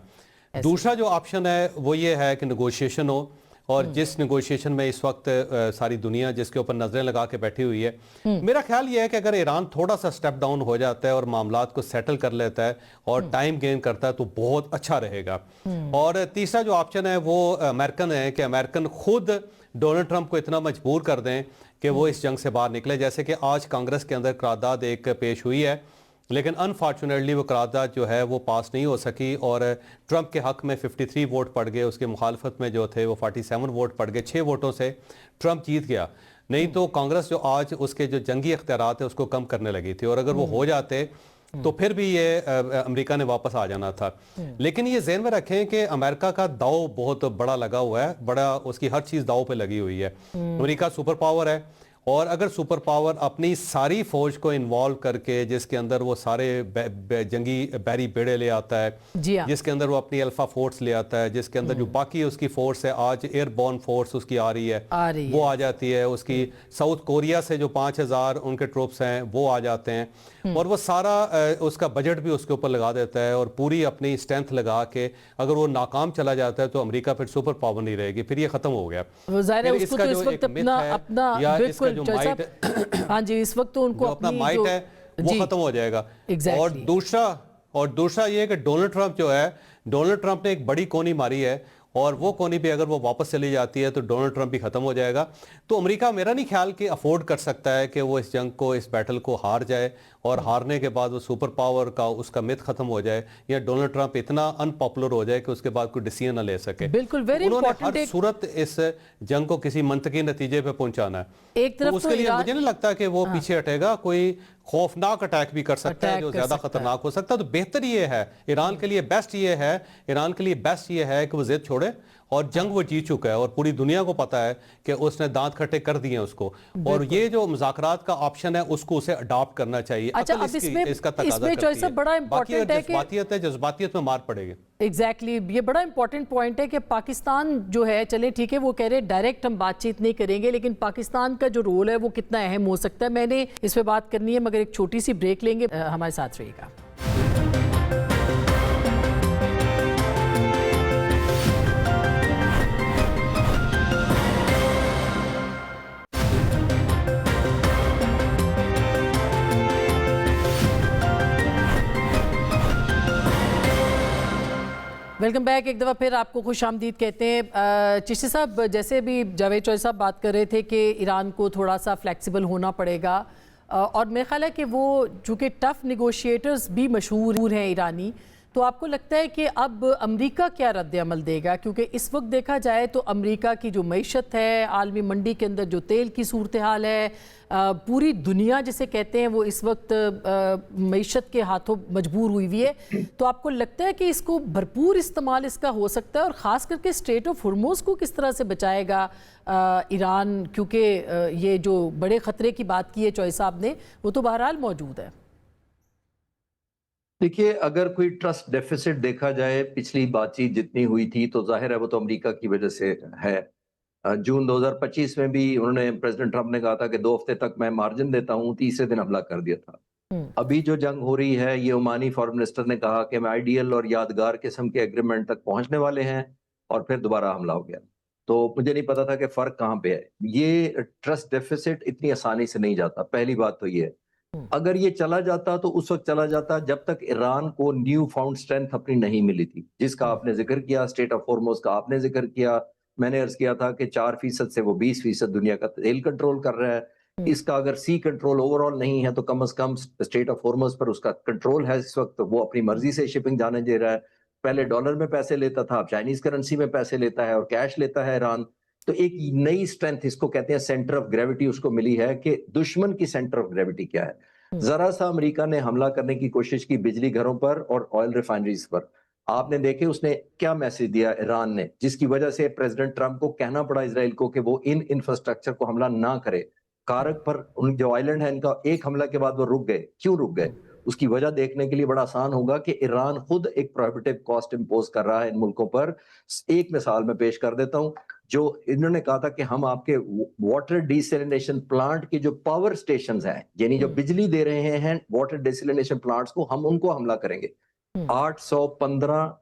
دوسرا جو آپشن ہے وہ یہ ہے کہ نیگوشیشن ہو اور جس نیگوشیشن میں اس وقت ساری دنیا جس کے اوپر نظریں لگا کے بیٹھی ہوئی ہے، میرا خیال یہ ہے کہ اگر ایران تھوڑا سا سٹیپ ڈاؤن ہو جاتا ہے اور معاملات کو سیٹل کر لیتا ہے اور ٹائم گین کرتا ہے تو بہت اچھا رہے گا۔ اور تیسرا جو آپشن ہے وہ امریکن ہے کہ امریکن خود ڈونلڈ ٹرمپ کو اتنا مجبور کر دیں کہ وہ اس جنگ سے باہر نکلے، جیسے کہ آج کانگریس کے اندر قرارداد ایک پیش ہوئی ہے، لیکن انفارچونیٹلی وہ قرارداد جو ہے وہ پاس نہیں ہو سکی اور ٹرمپ کے حق میں 53 ووٹ پڑ گئے، اس کے مخالفت میں جو تھے وہ 47 ووٹ پڑ گئے، 6 ووٹوں سے ٹرمپ جیت گیا۔ نہیں تو کانگریس جو آج اس کے جو جنگی اختیارات ہیں اس کو کم کرنے لگی تھی، اور اگر وہ ہو جاتے تو پھر بھی یہ امریکہ نے واپس آ جانا تھا۔ لیکن یہ ذہن میں رکھیں کہ امریکہ کا داؤ بہت بڑا لگا ہوا ہے، بڑا اس کی ہر چیز داؤ پہ لگی ہوئی ہے۔ امریکہ سپر پاور ہے، اور اگر سپر پاور اپنی ساری فوج کو انوالو کر کے جس کے اندر وہ سارے جنگی بحری بیڑے لے آتا ہے، جس کے اندر وہ اپنی الفا فورس لے آتا ہے، جس کے اندر جو باقی اس کی فورس ہے، آج ایئر بورن فورس اس کی آ رہی ہے وہ آ جاتی ہے، اس کی ساؤتھ کوریا سے جو 5000 ان کے ٹروپس ہیں وہ آ جاتے ہیں، اور وہ سارا اس کا بجٹ بھی اس کے اوپر لگا دیتا ہے، اور پوری اپنی اسٹرینتھ لگا کے اگر وہ ناکام چلا جاتا ہے تو امریکہ پھر سپر پاور نہیں رہے گی، پھر یہ ختم ہو گیا۔ ہاں جی، اس وقت ان کو اپنا مائٹ ہے وہ ختم ہو جائے گا۔ اور دوسرا یہ کہ ڈونلڈ ٹرمپ جو ہے، ڈونلڈ ٹرمپ نے ایک بڑی کونی ماری ہے، اور وہ کونی بھی اگر وہ واپس چلی جاتی ہے تو ڈونلڈ ٹرمپ بھی ختم ہو جائے گا۔ تو امریکہ میرا نہیں خیال کہ افورڈ کر سکتا ہے کہ وہ اس جنگ کو، اس بیٹل کو ہار جائے، اور ہارنے کے بعد وہ سپر پاور کا اس کا مت ختم ہو جائے، یا ڈونلڈ ٹرمپ اتنا ان پاپولر ہو جائے کہ اس کے بعد کوئی ڈیسیژن نہ لے سکے۔ بالکل، انہوں نے ہر صورت اس جنگ کو کسی منطقی نتیجے پہ پہنچانا ہے۔ ایک طرف اس کے لیے مجھے نہیں لگتا کہ وہ پیچھے ہٹے گا، کوئی خوفناک اٹیک بھی کر سکتا ہے جو زیادہ خطرناک ہو سکتا ہے۔ تو بہتر یہ ہے، ایران کے لیے بیسٹ یہ ہے کہ وہ ضد چھوڑے، اور جنگ وہ جیت چکا ہے، اور پوری دنیا کو پتا ہے کہ اس نے دانت کھٹے کر دیے اس کو، اور یہ جو مذاکرات کا آپشن ہے اس کو اسے اڈاپٹ کرنا چاہیے۔ اس کا تقاضا کرتی ہے، بڑا امپورٹنٹ ہے کہ جذباتیت میں مار پڑے گی۔ ایگزیکٹلی، یہ بڑا امپورٹنٹ پوائنٹ ہے کہ پاکستان جو ہے، چلیں ٹھیک ہے وہ کہہ رہے ڈائریکٹ ہم بات چیت نہیں کریں گے، لیکن پاکستان کا جو رول ہے وہ کتنا اہم ہو سکتا ہے، میں نے اس پہ بات کرنی ہے، مگر ایک چھوٹی سی بریک لیں گے، ہمارے ساتھ رہیے گا۔ ویلکم بیک، ایک دفعہ پھر آپ کو خوش آمدید کہتے ہیں۔ چشتی صاحب، جیسے بھی جاوید چوہدری صاحب بات کر رہے تھے کہ ایران کو تھوڑا سا فلیکسیبل ہونا پڑے گا، اور میرا خیال ہے کہ وہ چونکہ ٹف نیگوشیٹرز بھی مشہور ہیں ایرانی، تو آپ کو لگتا ہے کہ اب امریکہ کیا رد عمل دے گا؟ کیونکہ اس وقت دیکھا جائے تو امریکہ کی جو معیشت ہے، عالمی منڈی کے اندر جو تیل کی صورتحال ہے، پوری دنیا جسے کہتے ہیں وہ اس وقت معیشت کے ہاتھوں مجبور ہوئی ہے، تو آپ کو لگتا ہے کہ اس کو بھرپور استعمال اس کا ہو سکتا ہے، اور خاص کر کے اسٹریٹ آف ہرموز کو کس طرح سے بچائے گا ایران؟ کیونکہ یہ جو بڑے خطرے کی بات کی ہے چوہدری صاحب نے، وہ تو بہرحال موجود ہے۔ دیکھیے، اگر کوئی ٹرسٹ ڈیفیسٹ دیکھا جائے، پچھلی بات چیت جتنی ہوئی تھی تو ظاہر ہے وہ تو امریکہ کی وجہ سے ہے۔ جون 2025 میں بھی انہوں نے، پریزیڈنٹ ٹرمپ نے کہا تھا کہ 2 ہفتے تک میں مارجن دیتا ہوں، تیسرے دن حملہ کر دیا تھا۔ ابھی جو جنگ ہو رہی ہے، یہ عمانی فارن منسٹر نے کہا کہ میں آئیڈیل اور یادگار قسم کے ایگریمنٹ تک پہنچنے والے ہیں، اور پھر دوبارہ حملہ ہو گیا۔ تو مجھے نہیں پتا تھا کہ فرق کہاں پہ ہے۔ یہ ٹرسٹ ڈیفیسٹ اتنی آسانی سے نہیں جاتا، پہلی بات تو یہ ہے۔ اگر یہ چلا جاتا تو اس وقت چلا جاتا جب تک ایران کو نیو فاؤنڈ اسٹرینتھ اپنی نہیں ملی تھی، جس کا آپ نے ذکر کیا، اسٹیٹ آف ہرموز کا آپ نے ذکر کیا۔ میں نے عرض کیا تھا کہ 4% سے وہ 20% دنیا کا تیل کنٹرول کر رہا ہے۔ اس کا اگر سی کنٹرول اوور آل نہیں ہے تو کم از کم اسٹیٹ آف ہرموز پر اس کا کنٹرول ہے۔ اس وقت وہ اپنی مرضی سے شپنگ جانے دے رہا ہے۔ پہلے ڈالر میں پیسے لیتا تھا، اب چائنیز کرنسی میں پیسے لیتا ہے اور کیش لیتا ہے ایران۔ تو ایک نئی اسٹرینتھ، اس کو کہتے ہیں سینٹر آف گریوٹی، اس کو ملی ہے کہ دشمن کی سینٹر آف گریوٹی کیا ہے۔ ذرا سا امریکہ نے حملہ کرنے کی کوشش کی بجلی گھروں پر اور آئل ریفائنریز پر، آپ نے دیکھے اس نے کیا میسج دیا ایران نے، جس کی وجہ سے پریزیڈنٹ ٹرمپ کو کہنا پڑا اسرائیل کو کہ وہ ان انفراسٹرکچر کو حملہ نہ کرے۔ کارک پر ان جو آئلینڈ ہے ان کا ایک حملہ کے بعد وہ رک گئے۔ کیوں رک گئے؟ اس کی وجہ دیکھنے کے لیے بڑا آسان ہوگا کہ ایران خود ایک پروہیبٹیو کاسٹ امپوز کر رہا ہے ان ملکوں پر۔ ایک مثال میں پیش کر دیتا ہوں، جو انہوں نے کہا تھا کہ ہم آپ کے واٹر ڈیسیلینیشن پلانٹ کی جو پاور سٹیشنز ہیں، یعنی جو بجلی دے رہے ہیں واٹر ڈیسیلینیشن پلانٹس کو، ہم ان کو حملہ کریں گے۔ 815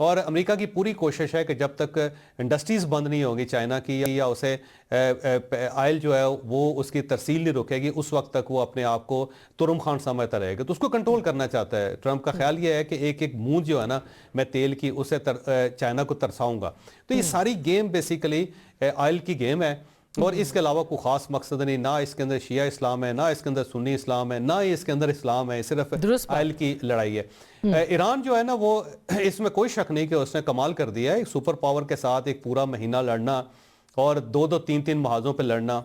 اور امریکہ کی پوری کوشش ہے کہ جب تک انڈسٹریز بند نہیں ہوگی چائنا کی یا اسے آئل جو ہے وہ اس کی ترسیل نہیں رکے گی، اس وقت تک وہ اپنے آپ کو ترم خان سمجھتا رہے گا. تو اس کو کنٹرول کرنا چاہتا ہے ٹرمپ کا. خیال یہ ہے کہ ایک ایک بوند جو ہے نا میں تیل کی اسے چائنا کو ترساؤں گا. تو یہ ساری گیم بیسیکلی آئل کی گیم ہے اور اس کے علاوہ کوئی خاص مقصد نہیں. نہ اس کے اندر شیعہ اسلام ہے، نہ اس کے اندر سنی اسلام ہے، نہ ہی اس کے اندر اسلام ہے، صرف آئل کی لڑائی ہے. ایران جو ہے نا وہ اس میں کوئی شک نہیں کہ اس نے کمال کر دیا ہے. ایک سپر پاور کے ساتھ ایک پورا مہینہ لڑنا اور دو تین محاذوں پہ لڑنا.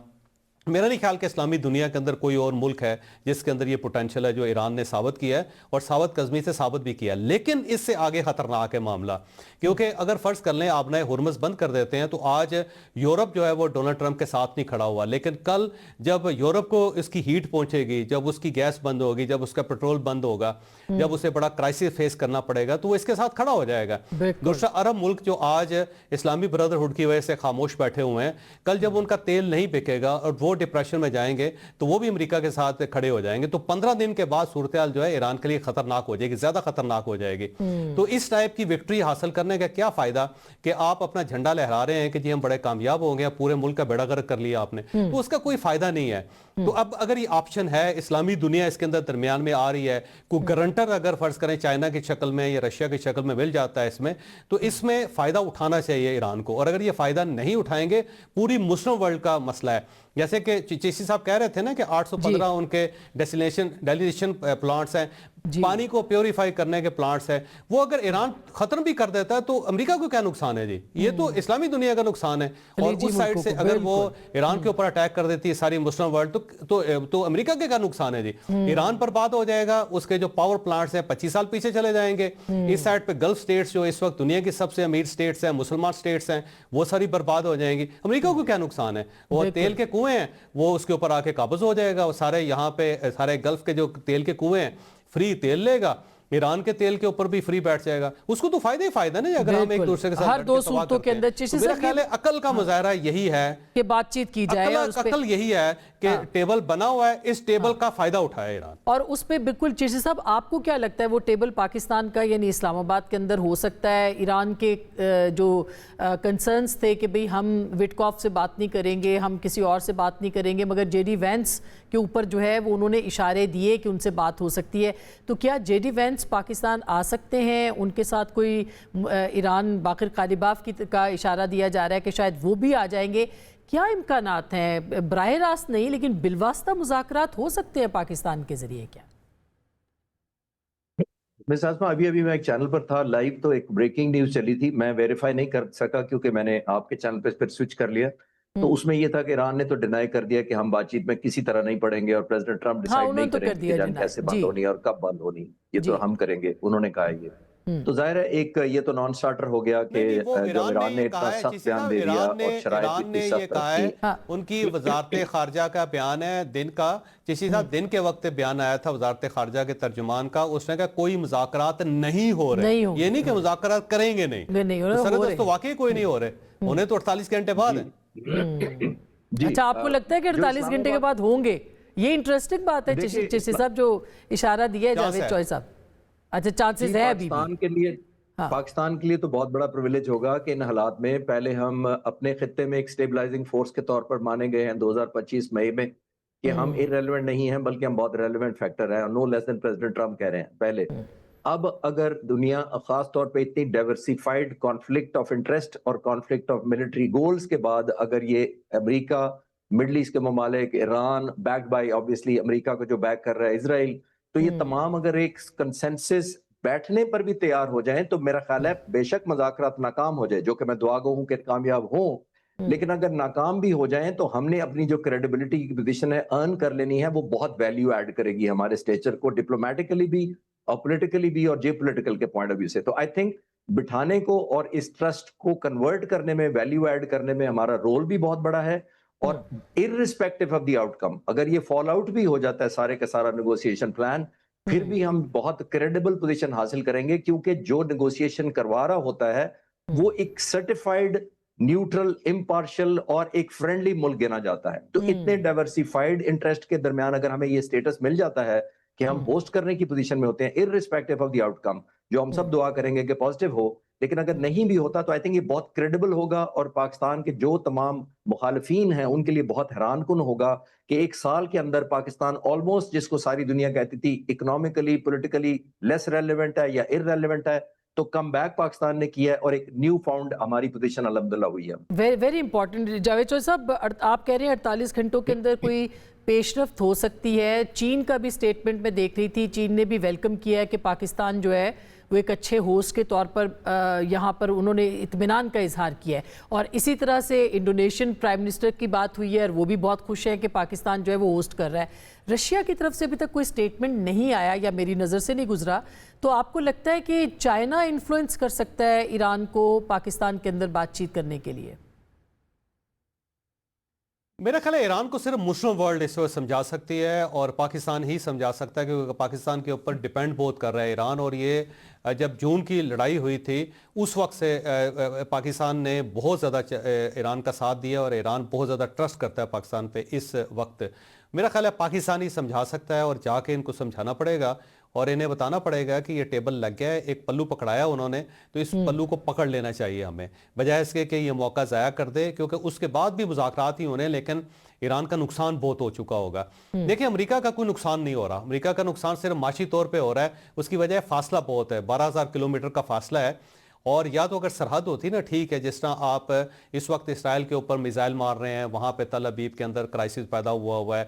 میرا نہیں خیال کہ اسلامی دنیا کے اندر کوئی اور ملک ہے جس کے اندر یہ پوٹینشل ہے جو ایران نے ثابت کیا ہے اور ثابت قدمی سے ثابت بھی کیا ہے. لیکن اس سے آگے خطرناک ہے معاملہ، کیونکہ اگر فرض کر لیں آپ نئے ہرمز بند کر دیتے ہیں تو آج یورپ جو ہے وہ ڈونلڈ ٹرمپ کے ساتھ نہیں کھڑا ہوا، لیکن کل جب یورپ کو اس کی ہیٹ پہنچے گی، جب اس کی گیس بند ہوگی، جب اس کا پیٹرول بند ہوگا، جب اسے بڑا کرائسس فیس کرنا پڑے گا تو وہ اس کے ساتھ کھڑا ہو جائے گا. دوسرا عرب ملک جو آج اسلامی بردرہڈ کی وجہ سے خاموش بیٹھے ہوئے ہیں، کل جب ان کا تیل نہیں بکے گا اور وہ ڈپریشن میں جائیں گے تو وہ بھی امریکہ کے ساتھ کھڑے ہو جائیں گے. تو 15 دن کے بعد صورتحال جو ہے ایران کے لیے خطرناک ہو جائے گی، زیادہ خطرناک ہو جائے گی. تو اس ٹائپ کی وکٹری حاصل کرنے کا کیا فائدہ کہ آپ اپنا جھنڈا لہرا رہے ہیں کہ جی ہم بڑے کامیاب ہو گئے، پورے ملک کا بیڑا غرق کر لیا آپ نے، تو اس کا کوئی فائدہ نہیں ہے. تو اب اگر یہ آپشن ہے، اسلامی دنیا اس کے اندر درمیان میں آ رہی ہے، کوئی گارنٹر اگر فرض کریں چائنا کی شکل میں یا رشیا کی شکل میں مل جاتا ہے اس میں، تو اس میں فائدہ اٹھانا چاہیے ایران کو. اور اگر یہ فائدہ نہیں اٹھائیں گے، پوری مسلم ورلڈ کا مسئلہ ہے. جیسے کہ چیسی صاحب کہہ رہے تھے نا کہ 815 ان کے ڈیسیلیشن پلانٹس ہیں، پانی کو پیوریفائی کرنے کے پلانٹس ہیں. وہ اگر ایران ختم بھی کر دیتا ہے تو امریکہ کو کیا نقصان ہے جی؟ یہ تو اسلامی دنیا کا نقصان ہے. اور اس سائڈ سے اگر وہ ایران کے اوپر اٹیک کر دیتی ہے ساری مسلم ورلڈ تو امریکہ کے کیا نقصان ہے جی؟ ایران برباد ہو جائے گا، اس کے جو پاور پلانٹس ہیں 25 سال پیچھے چلے جائیں گے. اس سائڈ پہ گلف سٹیٹس جو اس وقت دنیا کی سب سے امیر سٹیٹس ہیں، مسلمان سٹیٹس ہیں، وہ ساری برباد ہو جائیں گی. امریکہ کو کیا نقصان ہے؟ وہ تیل کے کنویں ہیں وہ اس کے اوپر آ کے قابض ہو جائے گا. وہ سارے یہاں پہ سارے گلف کے جو تیل کے کنویں ہیں فری تیل لے گا، ایران کے تیل کے اوپر بھی فری بیٹھ جائے گا. اس کو تو فائدہ ہی فائدہ نہیں اگر ہم ایک دوسرے کے ساتھ ہر دو صورتوں کے اندر. میرا خیال ہے عقل کا مظاہرہ یہی ہے کہ بات چیت کی جائے، عقل یہی ہے کہ ٹیبل بنا ہوا ہے، اس ٹیبل کا فائدہ اٹھائے ایران. اور اس پہ بالکل چیسی صاحب آپ کو کیا لگتا ہے وہ ٹیبل پاکستان کا یعنی اسلام آباد کے اندر ہو سکتا ہے؟ ایران کے جو کنسرنز تھے کہ بھئی ہم وٹکاف سے بات نہیں کریں گے، ہم کسی اور سے بات نہیں کریں گے، مگر جے ڈی وینس کے اوپر جو ہے وہ انہوں نے اشارے دیے کہ ان سے بات ہو سکتی ہے. تو کیا جے ڈی وینس پاکستان آ سکتے ہیں؟ ان کے ساتھ کوئی ایران باقر قالیباف کا اشارہ دیا جا رہا ہے کہ شاید وہ بھی آ جائیں گے. کیا امکانات ہیں؟ براہ راست نہیں لیکن بالواسطہ مذاکرات ہو سکتے ہیں پاکستان کے ذریعے کیا؟ میں سازمہ ابھی میں ایک چینل پر تھا لائیو، تو ایک بریکنگ نیوز چلی تھی، میں ویریفائی نہیں کر سکا کیونکہ میں نے آپ کے چینل پہ پھر سوئچ کر لیا. تو اس میں یہ تھا کہ ایران نے تو ڈینائی کر دیا کہ ہم بات چیت میں کسی طرح نہیں پڑیں گے اور پریزیڈنٹ ٹرمپ ڈیسائیڈ نہیں کریں گے کہ جنگ کیسے بند ہونی ہے اور کب بند ہونی، یہ تو ہم کریں گے، انہوں نے کہا یہ. تو ظاہر ہے ایک یہ تو نان سٹارٹر ہو گیا کہ جب ایران نے اتنا سخت بیان دے دیا اور شرائط اتنی سخت رکھی. ان کی وزارت خارجہ کا بیان ہے دن کا، چیسی صاحب دن کے وقت بیان آیا تھا وزارت خارجہ کے ترجمان کا، اس نے کہا کوئی مذاکرات نہیں ہو رہے. یہ نہیں کہ مذاکرات کریں گے نہیں، سر تو واقعی کوئی نہیں ہو رہے، انہیں تو 48 گھنٹے بعد ہے. اچھا آپ کو لگتا ہے کہ 48 گھنٹے کے بعد ہوں گے؟ یہ انٹرسٹنگ بات ہے چیسی صاحب جو اشارہ دیا ہے جاوید چوہے صاحب. اچھا چانسز ہے ابھی پاکستان کے لیے تو بہت بڑا پرویلیج ہوگا کہ ان حالات میں پہلے ہم اپنے خطے میں ایک سٹیبلائزنگ فورس کے طور پر مانے گئے ہیں 2025 مئی میں کہ ہم irrelevant نہیں ہیں بلکہ ہم بہت ریلیونٹ فیکٹر ہیں، نو لیس دین پریزیڈنٹ ٹرمپ کہہ رہے ہیں پہلے. اب اگر دنیا خاص طور پہ اتنی ڈائیورسیفائڈ کانفلکٹ آف انٹرسٹ اور کانفلکٹ آف ملٹری گولز کے بعد اگر یہ امریکہ، مڈل ایسٹ کے ممالک، ایران بیکڈ بائی obviously امریکہ کو جو بیک کر رہا ہے اسرائیل، تو یہ تمام اگر ایک کنسنسس بیٹھنے پر بھی تیار ہو جائیں تو میرا خیال ہے بے شک مذاکرات ناکام ہو جائے، جو کہ میں دعا گو ہوں کہ کامیاب ہوں، لیکن اگر ناکام بھی ہو جائیں تو ہم نے اپنی جو کریڈیبلٹی کی پوزیشن ہے ارن کر لینی ہے، وہ بہت ویلیو ایڈ کرے گی ہمارے اسٹیچر کو، ڈپلومیٹیکلی بھی اور پولیٹیکلی بھی اور جیو پولیٹیکل کے پوائنٹ آف ویو سے. تو آئی تھنک بٹھانے کو اور اس ٹرسٹ کو کنورٹ کرنے میں، ویلیو ایڈ کرنے میں ہمارا رول بھی بہت بڑا ہے. اور irrespective آف دی آؤٹ کم، اگر یہ فال آؤٹ بھی ہو جاتا ہے سارے کا سارا نیگوسیشن پلان، پھر بھی ہم بہت کریڈیبل پوزیشن حاصل کریں گے کیونکہ جو نیگوسیشن کروا رہا ہوتا ہے وہ ایک سرٹیفائیڈ نیوٹرل، امپارشل اور ایک فرینڈلی ملک گنا جاتا ہے. تو اتنے ڈائیورسیفائیڈ انٹرسٹ کے درمیان اگر ہمیں یہ سٹیٹس مل جاتا ہے کہ ہم ہوسٹ کرنے کی پوزیشن میں ہوتے ہیں irrespective آف دی آؤٹ کم، جو ہم سب دعا کریں گے کہ پازیٹیو ہو، لیکن اگر نہیں بھی ہوتا تو آئی تھنک یہ بہت کریڈیبل ہوگا اور پاکستان کے جو تمام مخالفین ہیں ان کے لیے بہت حیران کن ہوگا کہ 1 سال کے اندر پاکستان آلموسٹ، جس کو ساری دنیا کہتی تھی اکنامکلی پولیٹیکلی لیس ریلیونٹ ہے یا ارریلیونٹ ہے، تو کم بیک پاکستان نے کیا ہے اور ایک نیو فاؤنڈ ہماری پوزیشن الحمدللہ ہوئی ہے۔ ویری امپورٹنٹ جاوید چودھری صاحب، آپ کہہ رہے ہیں 48 گھنٹوں کے اندر کوئی پیش رفت ہو سکتی ہے۔ چین کا بھی سٹیٹمنٹ میں دیکھ رہی تھی، چین نے بھی ویلکم کیا ہے کہ پاکستان جو ہے وہ ایک اچھے ہوسٹ کے طور پر یہاں پر انہوں نے اطمینان کا اظہار کیا ہے، اور اسی طرح سے انڈونیشین پرائم منسٹر کی بات ہوئی ہے اور وہ بھی بہت خوش ہے کہ پاکستان جو ہے وہ ہوسٹ کر رہا ہے۔ رشیا کی طرف سے ابھی تک کوئی سٹیٹمنٹ نہیں آیا یا میری نظر سے نہیں گزرا، تو آپ کو لگتا ہے کہ چائنا انفلوئنس کر سکتا ہے ایران کو پاکستان کے اندر بات چیت کرنے کے لیے؟ میرا خیال ہے ایران کو صرف مسلم ورلڈ اس وقت سمجھا سکتی ہے اور پاکستان ہی سمجھا سکتا ہے، کیونکہ پاکستان کے اوپر ڈیپینڈ بہت کر رہا ہے ایران، اور یہ جب جون کی لڑائی ہوئی تھی اس وقت سے پاکستان نے بہت زیادہ ایران کا ساتھ دیا اور ایران بہت زیادہ ٹرسٹ کرتا ہے پاکستان پہ اس وقت۔ میرا خیال ہے پاکستان ہی سمجھا سکتا ہے اور جا کے ان کو سمجھانا پڑے گا اور انہیں بتانا پڑے گا کہ یہ ٹیبل لگ گیا ہے، ایک پلو پکڑایا انہوں نے، تو اس پلو کو پکڑ لینا چاہیے ہمیں، بجائے اس کے کہ یہ موقع ضائع کر دے، کیونکہ اس کے بعد بھی مذاکرات ہی ہونے، لیکن ایران کا نقصان بہت ہو چکا ہوگا۔ دیکھیں امریکہ کا کوئی نقصان نہیں ہو رہا، امریکہ کا نقصان صرف معاشی طور پہ ہو رہا ہے، اس کی وجہ فاصلہ بہت ہے، 12,000 کلومیٹر کا فاصلہ ہے، اور یا تو اگر سرحد ہوتی نا ٹھیک ہے، جس طرح آپ اس وقت اسرائیل کے اوپر میزائل مار رہے ہیں، وہاں پہ تل ابیب کے اندر کرائسس پیدا ہوا ہے،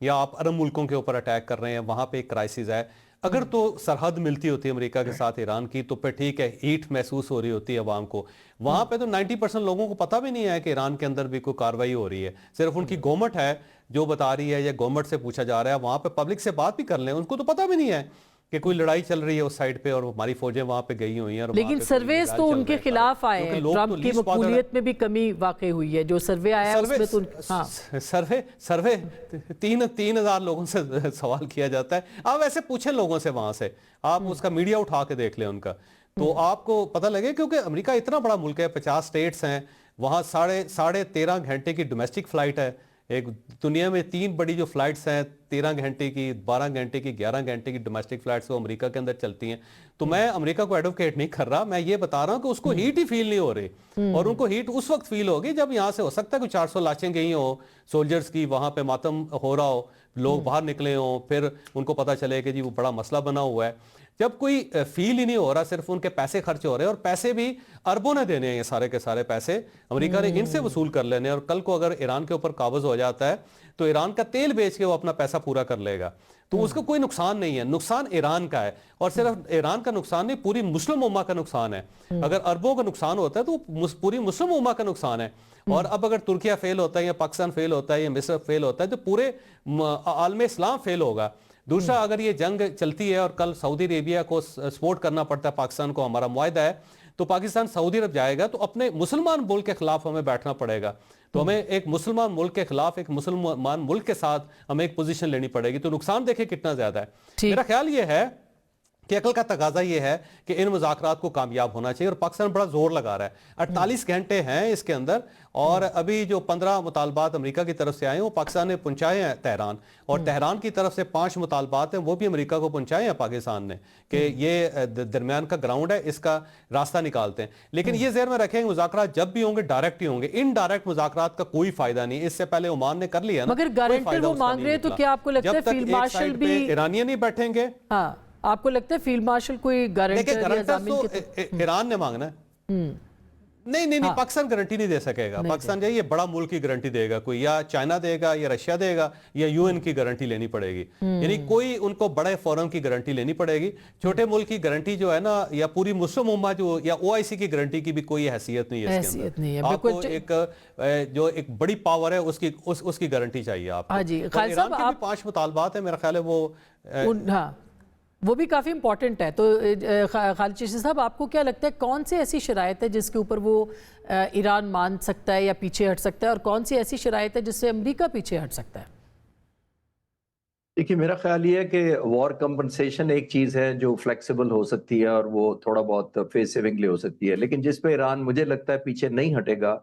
یا آپ عرب ملکوں کے اوپر اٹیک کر رہے ہیں، وہاں پہ ایک کرائسس ہے، اگر تو سرحد ملتی ہوتی ہے امریکہ کے ساتھ ایران کی تو پھر ٹھیک ہے، ہیٹ محسوس ہو رہی ہوتی ہے عوام کو، وہاں پہ تو 90% لوگوں کو پتہ بھی نہیں ہے کہ ایران کے اندر بھی کوئی کاروائی ہو رہی ہے، صرف ان کی گورنمنٹ ہے جو بتا رہی ہے، یا گورنمنٹ سے پوچھا جا رہا ہے، وہاں پہ پبلک سے بات بھی کر لیں، ان کو تو پتہ بھی نہیں ہے کہ کوئی لڑائی چل رہی ہے اس سائیڈ پہ اور ہماری فوجیں وہاں پہ گئی ہوئی ہیں، لیکن سرویز تو ان کے خلاف آئے ہیں، ٹرمپ کی مقبولیت میں بھی کمی واقع ہوئی ہے، جو سروے آیا ہے اس میں تو سروے 3,000 لوگوں سے سوال کیا جاتا ہے، آپ ایسے پوچھیں لوگوں سے وہاں سے، آپ اس کا میڈیا اٹھا کے دیکھ لیں ان کا، تو آپ کو پتہ لگے، کیونکہ امریکہ اتنا بڑا ملک ہے، 50 سٹیٹس ہیں، وہاں 13.5 گھنٹے کی ڈومیسٹک فلائٹ ہے، ایک دنیا میں 3 بڑی جو فلائٹس ہیں 13 گھنٹے کی، 12 گھنٹے کی، 11 گھنٹے کی ڈومیسٹک فلائٹس وہ امریکہ کے اندر چلتی ہیں، تو میں امریکہ کو ایڈوکیٹ نہیں کر رہا، میں یہ بتا رہا ہوں کہ اس کو ہیٹ ہی فیل نہیں ہو رہی، اور ان کو ہیٹ اس وقت فیل ہوگی جب یہاں سے ہو سکتا ہے کوئی 400 لاشیں گئی ہوں سولجرز کی، وہاں پہ ماتم ہو رہا ہو، لوگ باہر نکلے ہوں، پھر ان کو پتہ چلے کہ جی وہ بڑا مسئلہ بنا ہوا ہے، جب کوئی فیل ہی نہیں ہو رہا، صرف ان کے پیسے خرچ ہو رہے ہیں، اور پیسے بھی اربوں نے دینے ہیں، یہ سارے کے سارے پیسے امریکہ نے ان سے وصول کر لینے، اور کل کو اگر ایران کے اوپر قابض ہو جاتا ہے تو ایران کا تیل بیچ کے وہ اپنا پیسہ پورا کر لے گا، تو اس کا کوئی نقصان نہیں ہے، نقصان ایران کا ہے، اور صرف ایران کا نقصان نہیں، پوری مسلم امہ کا نقصان ہے، اگر اربوں کا نقصان ہوتا ہے تو پوری مسلم امہ کا نقصان ہے، اور اب اگر ترکیہ فیل ہوتا ہے یا پاکستان فیل ہوتا ہے یا مصر فیل ہوتا ہے تو پورے عالم اسلام فیل ہوگا۔ دوسرا، اگر یہ جنگ چلتی ہے اور کل سعودی عربیہ کو سپورٹ کرنا پڑتا ہے پاکستان کو، ہمارا معاہدہ ہے، تو پاکستان سعودی عرب جائے گا تو اپنے مسلمان ملک کے خلاف ہمیں بیٹھنا پڑے گا، تو ہمیں ایک مسلمان ملک کے خلاف ایک مسلمان ملک کے ساتھ ہمیں ایک پوزیشن لینی پڑے گی، تو نقصان دیکھیں کتنا زیادہ ہے۔ میرا خیال یہ ہے کہ عقل کا تقاضا یہ ہے کہ ان مذاکرات کو کامیاب ہونا چاہیے، اور پاکستان بڑا زور لگا رہا ہے، 48 گھنٹے ہیں اس کے اندر، اور ابھی جو 15 مطالبات امریکہ کی طرف سے آئے ہیں وہ پاکستان نے پہنچائے ہیں تہران، اور تہران کی طرف سے 5 مطالبات ہیں وہ بھی امریکہ کو پہنچائے ہیں پاکستان نے، کہ یہ درمیان کا گراؤنڈ ہے، اس کا راستہ نکالتے ہیں، لیکن یہ ذہن میں رکھیں کہ مذاکرات جب بھی ہوں گے ڈائریکٹ ہی ہوں گے، ان ڈائریکٹ مذاکرات کا کوئی فائدہ نہیں، اس سے پہلے عمان نے کر لیا نا، مگر گارنٹر وہ مانگ رہے تو کیا آپ کو لگتا ہے فیلڈ مارشل بھی ایرانیہ نہیں بیٹھیں گے؟ ہاں، آپ کو لگتا ہے فیلڈ مارشل کوئی گارنٹر یا ضامن تو ایران نے مانگنا ہے، نہیں پاکستان گارنٹی نہیں دے سکے گا، پاکستان جو ہے یہ بڑا ملک کی گارنٹی دے گا، کوئی یا چائنا دے گا یا رشیا دے گا یا یو این کی گارنٹی لینی پڑے گی، یعنی کوئی ان کو بڑے فورم کی گارنٹی لینی پڑے گی، چھوٹے ملک کی گارنٹی جو ہے نا، یا پوری مسلم امہ جو یا او آئی سی کی گارنٹی کی بھی کوئی حیثیت نہیں ہے اس کے اندر، آپ کو ایک جو ایک بڑی پاور ہے اس کی گارنٹی چاہیے آپ کو۔ ایران کے بھی 5 مطالبات ہیں، میرا خیال ہے وہ وہ بھی کافی امپورٹنٹ ہے، تو خالد چشتی صاحب آپ کو کیا لگتا ہے کون سی ایسی شرائط ہے جس کے اوپر وہ ایران مان سکتا ہے یا پیچھے ہٹ سکتا ہے، اور کون سی ایسی شرائط ہے جس سے امریکہ پیچھے ہٹ سکتا ہے؟ دیکھیے میرا خیال یہ ہے کہ وار کمپنسیشن ایک چیز ہے جو فلیکسیبل ہو سکتی ہے اور وہ تھوڑا بہت فیس سیونگلی ہو سکتی ہے، لیکن جس پہ ایران مجھے لگتا ہے پیچھے نہیں ہٹے گا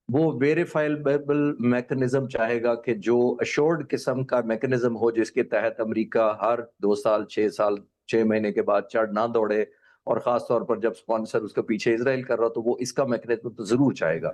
وہ ویریفائبل میکنزم چاہے گا، کہ جو اشورڈ قسم کا میکنزم ہو جس کے تحت امریکہ ہر 2 سال 6 سال 6 مہینے کے بعد چڑھ نہ دوڑے اور خاص طور پر جب سپانسر اس کے پیچھے اسرائیل کر رہا تو وہ اس کا میکنزم تو ضرور چاہے گا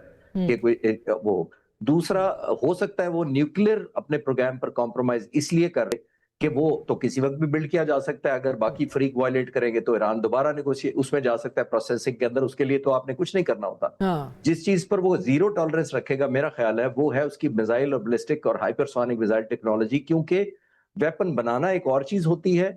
کہ کوئی وہ دوسرا ہو سکتا ہے وہ نیوکلیر اپنے پروگرام پر کمپرومائز اس لیے کر رہے کہ وہ تو کسی وقت بھی بلڈ کیا جا سکتا ہے، اگر باقی فریق وائلیٹ کریں گے تو ایران دوبارہ اس میں جا سکتا ہے پروسیسنگ کے اندر، اس کے لیے تو آپ نے کچھ نہیں کرنا ہوتا۔ جس چیز پر وہ زیرو ٹالرنس رکھے گا میرا خیال ہے وہ ہے اس کی میزائل اور بلسٹک اور ہائپرسونک میزائل ٹیکنالوجی، کیونکہ ویپن بنانا ایک اور چیز ہوتی ہے،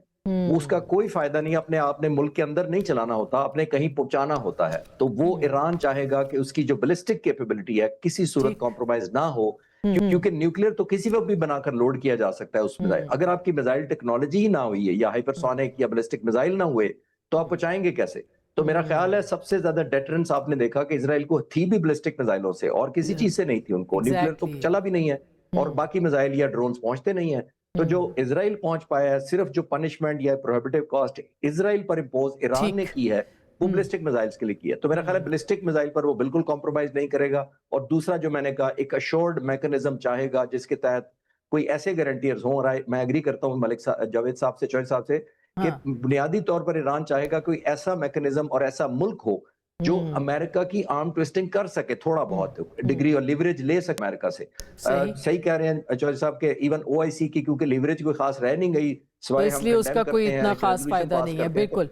اس کا کوئی فائدہ نہیں اپنے آپ نے ملک کے اندر نہیں چلانا ہوتا، اپنے کہیں پہنچانا ہوتا ہے، تو وہ ایران چاہے گا کہ اس کی جو بلسٹک کیپیبلٹی ہے کسی صورت کمپرومائز نہ ہو، کیونکہ نیوکلیر تو کسی وقت بھی بنا کر لوڈ کیا جا سکتا ہے اس میزائل، اگر آپ کی میزائل ٹیکنالوجی ہی نہ ہوئی ہے یا ہائپرسونک یا بلسٹک میزائل نہ ہوئے تو آپ پہنچائیں گے کیسے؟ تو میرا خیال ہے سب سے زیادہ ڈیٹرنس آپ نے دیکھا کہ اسرائیل کو تھی بھی بلسٹک میزائلوں سے اور کسی چیز سے نہیں تھی، ان کو نیوکلیر تو چلا بھی نہیں ہے اور باقی میزائل یا ڈرونز پہنچتے نہیں ہیں، تو جو اسرائیل پہنچ پایا ہے صرف جو پنشمنٹ یا پروہیبٹیو کاسٹ اسرائیل پر امپوز ایران نے کی ہے وہ بلسٹک میزائلز کے لیے کی ہے، تو میرا خیال ہے بلسٹک میزائل پر وہ بالکل کمپرومائز نہیں کرے گا، اور دوسرا جو میں نے کہا ایک اشورڈ میکنزم چاہے گا جس کے تحت کوئی ایسے گارنٹیئرز ہوں، اور میں ایگری کرتا ہوں ملک جاوید صاحب سے، چوہدری صاحب سے، کہ بنیادی طور پر ایران چاہے گا کوئی ایسا میکنزم اور ایسا ملک ہو جو امریکہ کی آرم ٹویسٹنگ کر سکے، تھوڑا بہت ڈگری اور لیوریج لے سکے امریکہ سے۔ صحیح کہہ رہے ہیں چوہدری صاحب کہ ایون او آئی سی کی کیونکہ لیوریج کوئی خاص رہ نہیں گئی، سوائے اس لیے اس کا کوئی اتنا خاص فائدہ نہیں ہے۔ بالکل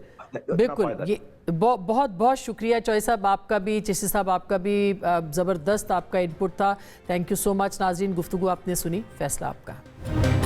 بالکل، یہ بہت بہت شکریہ چوہدری صاحب آپ کا بھی، چشتی صاحب آپ کا بھی، زبردست آپ کا انپٹ تھا، تھینک یو سو مچ۔ ناظرین، گفتگو آپ نے سنی، فیصلہ آپ کا۔